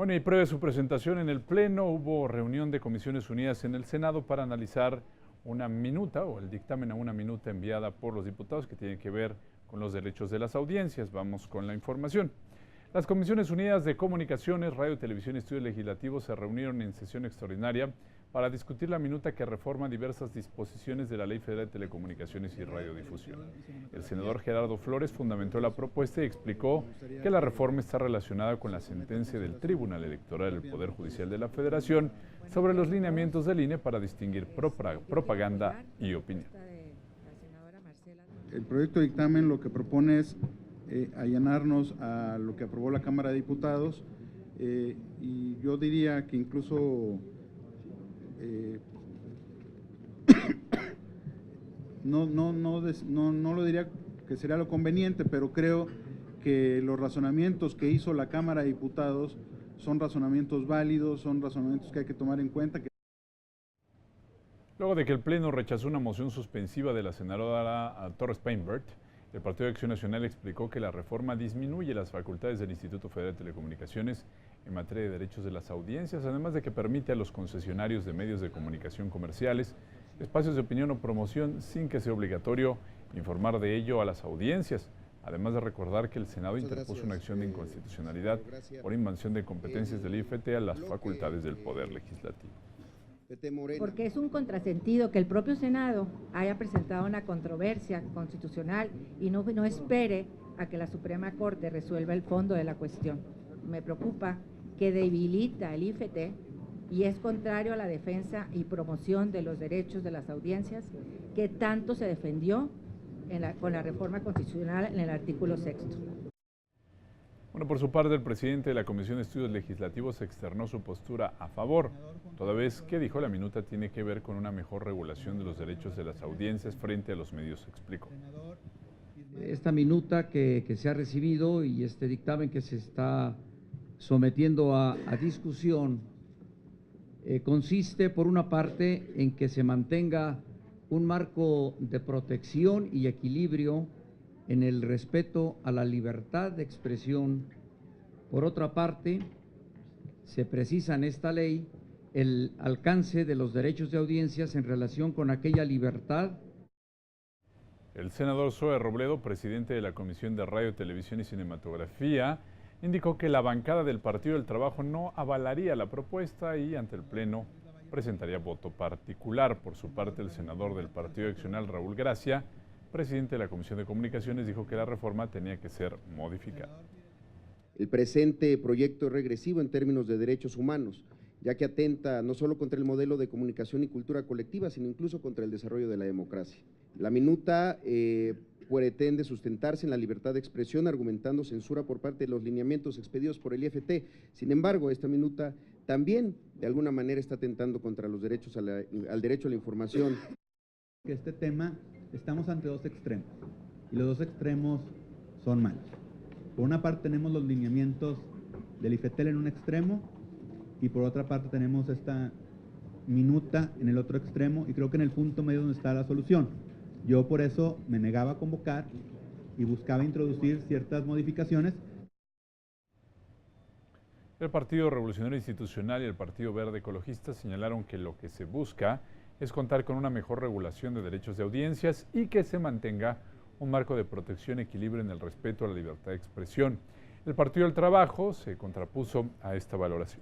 Bueno, y previa a su presentación en el Pleno, hubo reunión de Comisiones Unidas en el Senado para analizar una minuta o el dictamen a una minuta enviada por los diputados que tiene que ver con los derechos de las audiencias. Vamos con la información. Las Comisiones Unidas de Comunicaciones, Radio, Televisión y Estudios Legislativos se reunieron en sesión extraordinaria para discutir la minuta que reforma diversas disposiciones de la Ley Federal de Telecomunicaciones y Radiodifusión. El senador Gerardo Flores fundamentó la propuesta y explicó que la reforma está relacionada con la sentencia del Tribunal Electoral del Poder Judicial de la Federación sobre los lineamientos del INE para distinguir propaganda y opinión. El proyecto de dictamen lo que propone es allanarnos a lo que aprobó la Cámara de Diputados y yo diría que incluso no lo diría que sería lo conveniente, pero creo que los razonamientos que hizo la Cámara de Diputados son razonamientos válidos, son razonamientos que hay que tomar en cuenta. Luego de que el Pleno rechazó una moción suspensiva de la senadora Torres Painbert, el Partido de Acción Nacional explicó que la reforma disminuye las facultades del Instituto Federal de Telecomunicaciones en materia de derechos de las audiencias, además de que permite a los concesionarios de medios de comunicación comerciales espacios de opinión o promoción sin que sea obligatorio informar de ello a las audiencias, además de recordar que el Senado interpuso una acción de inconstitucionalidad por invasión de competencias del IFT a las facultades del Poder Legislativo. Porque es un contrasentido que el propio Senado haya presentado una controversia constitucional y no espere a que la Suprema Corte resuelva el fondo de la cuestión. Me preocupa que debilita el IFT y es contrario a la defensa y promoción de los derechos de las audiencias que tanto se defendió con la reforma constitucional en el artículo 6. Bueno, por su parte, el presidente de la Comisión de Estudios Legislativos externó su postura a favor, toda vez que dijo la minuta tiene que ver con una mejor regulación de los derechos de las audiencias frente a los medios, explicó. Esta minuta que se ha recibido y este dictamen que se está sometiendo a discusión consiste, por una parte, en que se mantenga un marco de protección y equilibrio en el respeto a la libertad de expresión. Por otra parte, se precisa en esta ley el alcance de los derechos de audiencias en relación con aquella libertad. El senador Zoe Robledo, presidente de la Comisión de Radio, Televisión y Cinematografía, indicó que la bancada del Partido del Trabajo no avalaría la propuesta y ante el Pleno presentaría voto particular. Por su parte, el senador del Partido Accional, Raúl Gracia, presidente de la Comisión de Comunicaciones, dijo que la reforma tenía que ser modificada. El presente proyecto es regresivo en términos de derechos humanos, ya que atenta no solo contra el modelo de comunicación y cultura colectiva, sino incluso contra el desarrollo de la democracia. La minuta pretende sustentarse en la libertad de expresión, argumentando censura por parte de los lineamientos expedidos por el IFT. Sin embargo, esta minuta también, de alguna manera, está atentando contra los derechos al derecho a la información. Este tema, estamos ante dos extremos, y los dos extremos son malos. Por una parte tenemos los lineamientos del IFETEL en un extremo, y por otra parte tenemos esta minuta en el otro extremo, y creo que en el punto medio donde está la solución. Yo por eso me negaba a convocar y buscaba introducir ciertas modificaciones. El Partido Revolucionario Institucional y el Partido Verde Ecologista señalaron que lo que se busca es contar con una mejor regulación de derechos de audiencias y que se mantenga un marco de protección y equilibrio en el respeto a la libertad de expresión. El Partido del Trabajo se contrapuso a esta valoración.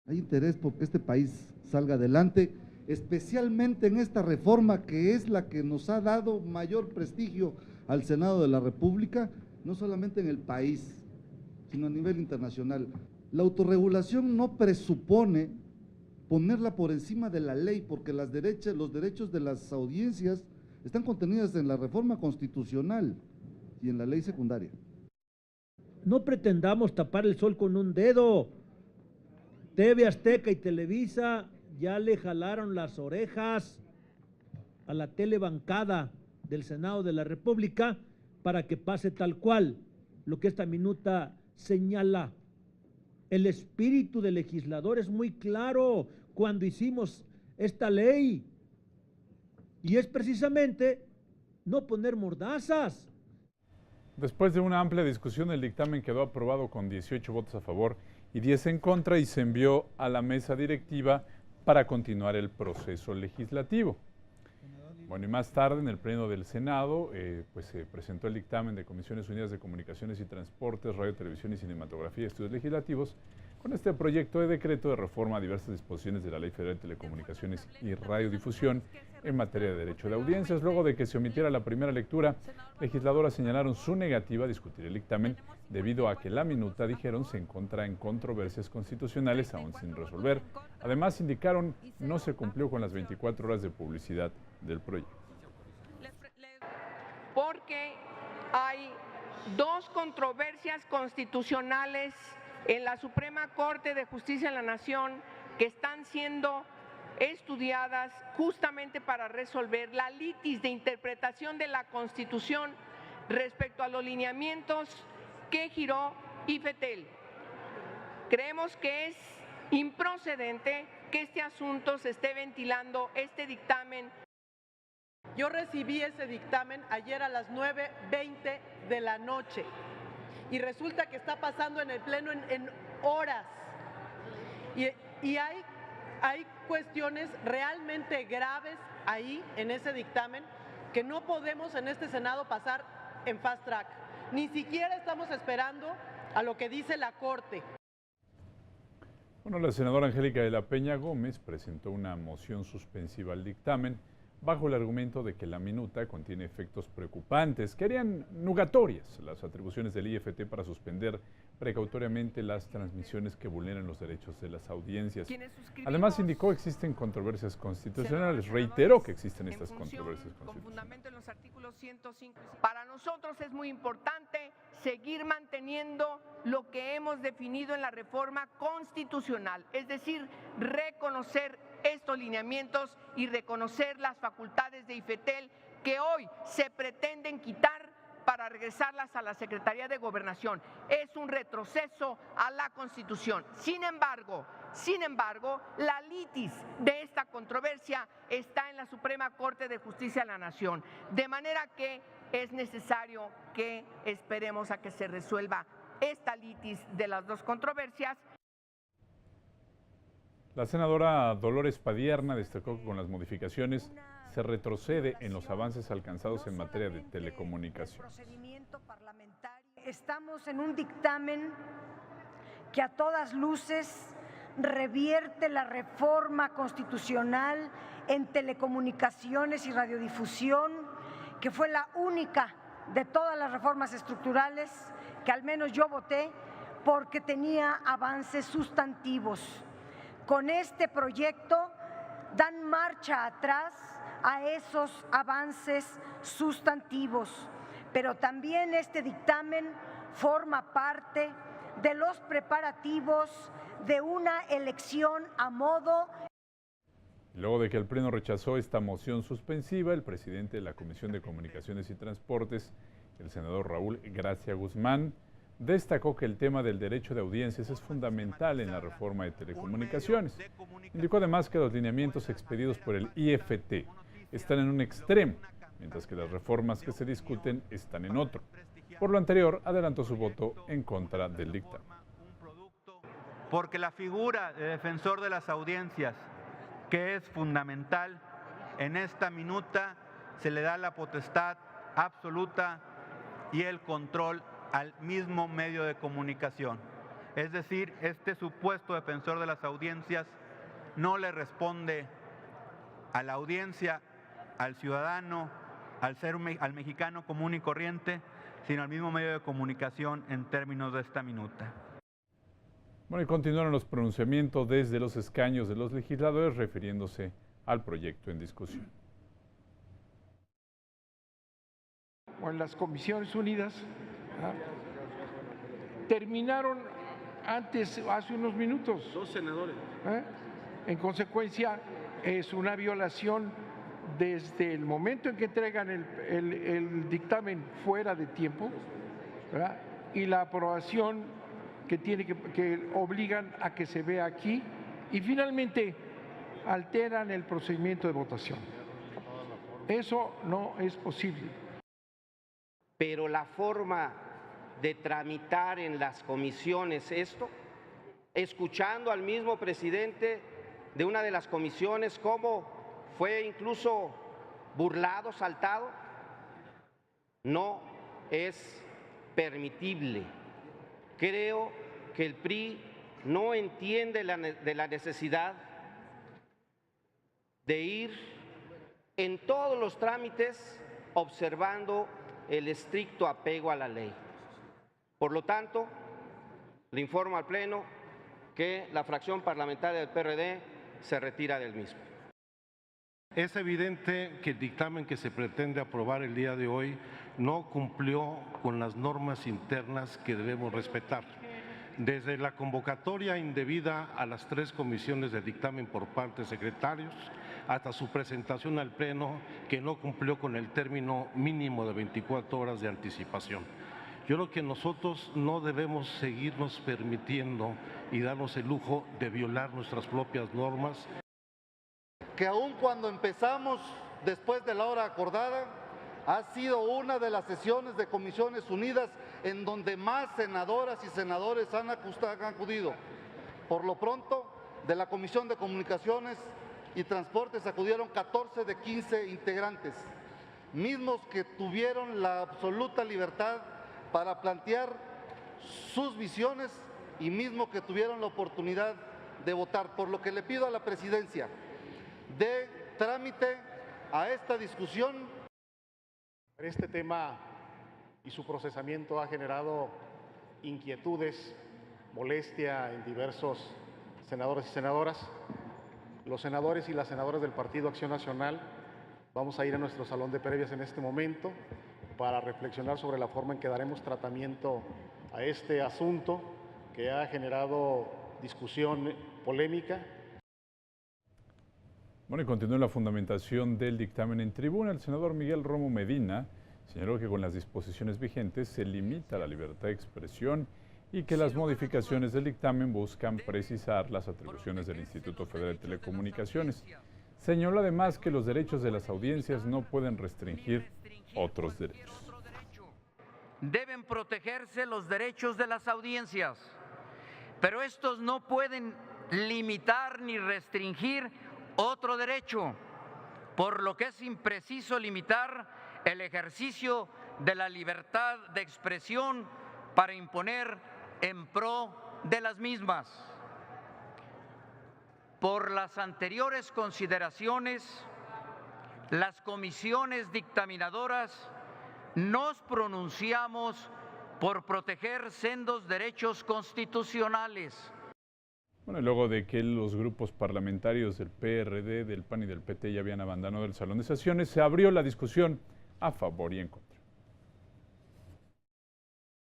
Hay interés porque este país salga adelante, especialmente en esta reforma que es la que nos ha dado mayor prestigio al Senado de la República, no solamente en el país, sino a nivel internacional. La autorregulación no presupone ponerla por encima de la ley, porque los derechos de las audiencias están contenidas en la reforma constitucional y en la ley secundaria. No pretendamos tapar el sol con un dedo. TV Azteca y Televisa ya le jalaron las orejas a la telebancada del Senado de la República para que pase tal cual lo que esta minuta señala. El espíritu del legislador es muy claro cuando hicimos esta ley, y es precisamente no poner mordazas. Después de una amplia discusión, el dictamen quedó aprobado con 18 votos a favor y 10 en contra y se envió a la mesa directiva para continuar el proceso legislativo. Bueno, y más tarde en el Pleno del Senado, se presentó el dictamen de Comisiones Unidas de Comunicaciones y Transportes, Radio, Televisión y Cinematografía y Estudios Legislativos, con este proyecto de decreto de reforma a diversas disposiciones de la Ley Federal de Telecomunicaciones y Radiodifusión en materia de derecho de audiencias. Luego de que se omitiera la primera lectura, legisladoras señalaron su negativa a discutir el dictamen debido a que la minuta, dijeron, se encuentra en controversias constitucionales aún sin resolver. Además, indicaron, no se cumplió con las 24 horas de publicidad del proyecto. Porque hay dos controversias constitucionales en la Suprema Corte de Justicia de la Nación que están siendo estudiadas justamente para resolver la litis de interpretación de la Constitución respecto a los lineamientos que giró IFETEL. Creemos que es improcedente que este asunto se esté ventilando, este dictamen. Yo recibí ese dictamen ayer a las 9:20 de la noche y resulta que está pasando en el Pleno en horas y hay cuestiones realmente graves ahí en ese dictamen que no podemos en este Senado pasar en fast track. Ni siquiera estamos esperando a lo que dice la Corte. Bueno, la senadora Angélica de la Peña Gómez presentó una moción suspensiva al dictamen bajo el argumento de que la minuta contiene efectos preocupantes que harían nugatorias las atribuciones del IFT para suspender precautoriamente las transmisiones que vulneran los derechos de las audiencias. Además, indicó que existen controversias constitucionales. Reiteró que existen estas controversias constitucionales. Con fundamento en los artículos 105. Para nosotros es muy importante seguir manteniendo lo que hemos definido en la reforma constitucional, es decir, reconocer estos lineamientos y reconocer las facultades de IFETEL que hoy se pretenden quitar para regresarlas a la Secretaría de Gobernación. Es un retroceso a la Constitución. Sin embargo, la litis de esta controversia está en la Suprema Corte de Justicia de la Nación, de manera que es necesario que esperemos a que se resuelva esta litis de las dos controversias. La senadora Dolores Padierna destacó que con las modificaciones se retrocede en los avances alcanzados en materia de telecomunicaciones. Estamos en un dictamen que a todas luces revierte la reforma constitucional en telecomunicaciones y radiodifusión, que fue la única de todas las reformas estructurales que al menos yo voté porque tenía avances sustantivos. Con este proyecto dan marcha atrás a esos avances sustantivos, pero también este dictamen forma parte de los preparativos de una elección a modo. Luego de que el Pleno rechazó esta moción suspensiva, el presidente de la Comisión de Comunicaciones y Transportes, el senador Raúl Gracia Guzmán, destacó que el tema del derecho de audiencias es fundamental en la reforma de telecomunicaciones. Indicó además que los lineamientos expedidos por el IFT están en un extremo, mientras que las reformas que se discuten están en otro. Por lo anterior, adelantó su voto en contra del dictamen. Porque la figura de defensor de las audiencias, que es fundamental, en esta minuta se le da la potestad absoluta y el control al mismo medio de comunicación. Es decir, este supuesto defensor de las audiencias no le responde a la audiencia, al ciudadano, al mexicano común y corriente, sino al mismo medio de comunicación en términos de esta minuta. Bueno, y continuaron los pronunciamientos desde los escaños de los legisladores refiriéndose al proyecto en discusión. En las Comisiones Unidas terminaron hace unos minutos. 2 senadores. En consecuencia, es una violación desde el momento en que entregan el dictamen fuera de tiempo, ¿verdad? Y la aprobación que obligan a que se vea aquí, y finalmente alteran el procedimiento de votación. Eso no es posible. pero la forma de tramitar en las comisiones esto, escuchando al mismo presidente de una de las comisiones cómo fue incluso burlado, saltado, no es permitible. Creo que el PRI no entiende de la necesidad de ir en todos los trámites observando el estricto apego a la ley. Por lo tanto, le informo al Pleno que la fracción parlamentaria del PRD se retira del mismo. Es evidente que el dictamen que se pretende aprobar el día de hoy no cumplió con las normas internas que debemos respetar. Desde la convocatoria indebida a las 3 comisiones de dictamen por parte de secretarios, hasta su presentación al Pleno, que no cumplió con el término mínimo de 24 horas de anticipación. Yo creo que nosotros no debemos seguirnos permitiendo y darnos el lujo de violar nuestras propias normas. Que aun cuando empezamos después de la hora acordada, ha sido una de las sesiones de Comisiones Unidas en donde más senadoras y senadores han acudido. Por lo pronto, de la Comisión de Comunicaciones y Transportes acudieron 14 de 15 integrantes, mismos que tuvieron la absoluta libertad para plantear sus visiones y mismo que tuvieron la oportunidad de votar, por lo que le pido a la Presidencia de trámite a esta discusión. Este tema y su procesamiento ha generado inquietudes, molestia en diversos senadores y senadoras. Los senadores y las senadoras del Partido Acción Nacional vamos a ir a nuestro salón de previas en este momento para reflexionar sobre la forma en que daremos tratamiento a este asunto que ha generado discusión, polémica. Bueno, y continúa la fundamentación del dictamen en tribuna. El senador Miguel Romo Medina señaló que con las disposiciones vigentes se limita la libertad de expresión y que las modificaciones del dictamen buscan precisar las atribuciones del Instituto Federal de Telecomunicaciones. Señaló además que los derechos de las audiencias no pueden restringir otros derechos. Deben protegerse los derechos de las audiencias, pero estos no pueden limitar ni restringir otro derecho, por lo que es impreciso limitar el ejercicio de la libertad de expresión para imponer en pro de las mismas. Por las anteriores consideraciones, las comisiones dictaminadoras nos pronunciamos por proteger sendos derechos constitucionales. Bueno, luego de que los grupos parlamentarios del PRD, del PAN y del PT ya habían abandonado el salón de sesiones, se abrió la discusión a favor y en contra.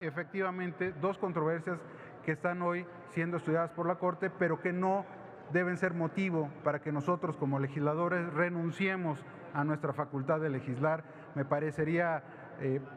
Efectivamente, 2 controversias que están hoy siendo estudiadas por la Corte, pero que no deben ser motivo para que nosotros como legisladores renunciemos a nuestra facultad de legislar. Me parecería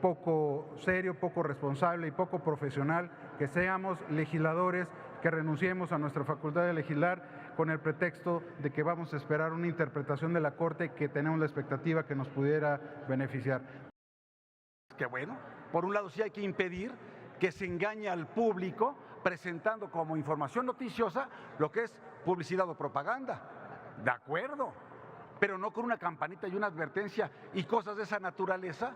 poco serio, poco responsable y poco profesional que seamos legisladores que renunciemos a nuestra facultad de legislar con el pretexto de que vamos a esperar una interpretación de la Corte que tenemos la expectativa que nos pudiera beneficiar. Que bueno, por un lado sí hay que impedir que se engañe al público presentando como información noticiosa lo que es publicidad o propaganda. De acuerdo, pero no con una campanita y una advertencia y cosas de esa naturaleza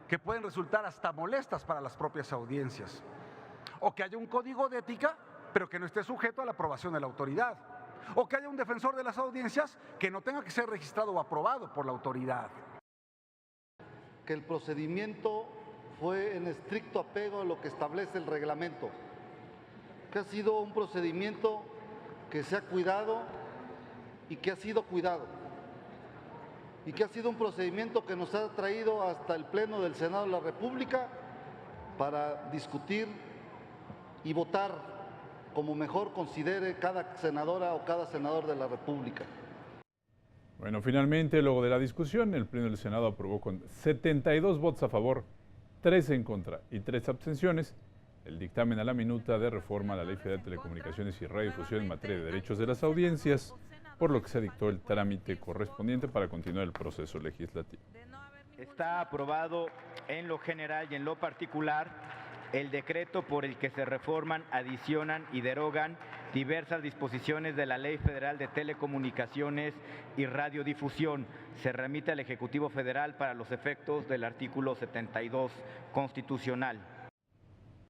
que pueden resultar hasta molestas para las propias audiencias. O que haya un código de ética, pero que no esté sujeto a la aprobación de la autoridad. O que haya un defensor de las audiencias que no tenga que ser registrado o aprobado por la autoridad. Que el procedimiento fue en estricto apego a lo que establece el reglamento. Que ha sido un procedimiento que se ha cuidado y que ha sido cuidado. Y que ha sido un procedimiento que nos ha traído hasta el Pleno del Senado de la República para discutir y votar como mejor considere cada senadora o cada senador de la República. Bueno, finalmente, luego de la discusión, el Pleno del Senado aprobó con 72 votos a favor, 3 en contra y 3 abstenciones el dictamen a la minuta de reforma a la Ley Federal de Telecomunicaciones y Radiodifusión en materia de derechos de las audiencias, por lo que se dictó el trámite correspondiente para continuar el proceso legislativo. Está aprobado en lo general y en lo particular el decreto por el que se reforman, adicionan y derogan diversas disposiciones de la Ley Federal de Telecomunicaciones y Radiodifusión. Se remite al Ejecutivo Federal para los efectos del artículo 72 constitucional.